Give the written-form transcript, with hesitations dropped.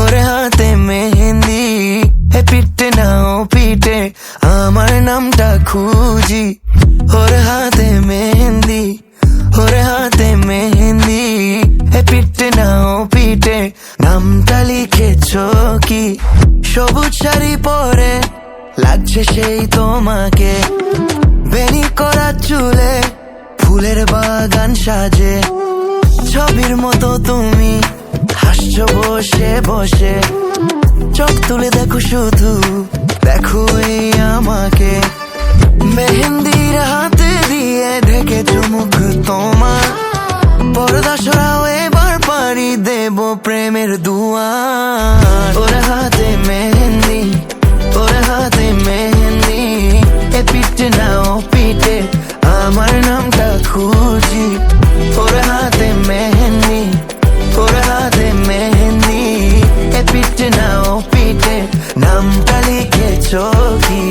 ওরে হাতে মেহেন্দি, এ পিঠে না ও পিঠে আমার নামটা খুঁজি। ওরে হাতে মেহেন্দি, ওরে হাতে মেহেন্দি, এ পিঠে না ও পিঠে নামটা লিখেছ কি? সবুজ শাড়ি পরে লাগছে সেই তোমাকে, বেনি করা চুলে ফুলের বাগান সাজে। ছবির মতো তুমি হাসছো বসে বসে, চোখ তুলে দেখো শুধু, দেখো এই আমাকে। মেহেন্দির হাতে দিয়ে ঢেকে চুমুক তোমার, পর্দা সরাও এবার পাড়ি দেব প্রেমের দুয়ার। ওরে হাতে মেহেন্দি, ওরে হাতে মেহেন্দি, এ পিঠে না ও পিঠে আমার নামটা খুঁজি। ওরে হাতে মেহেন্দি, ওরে হাতে মেহেন্দি, এ পিঠে না ও পিঠে নামটা লিখেছ কি?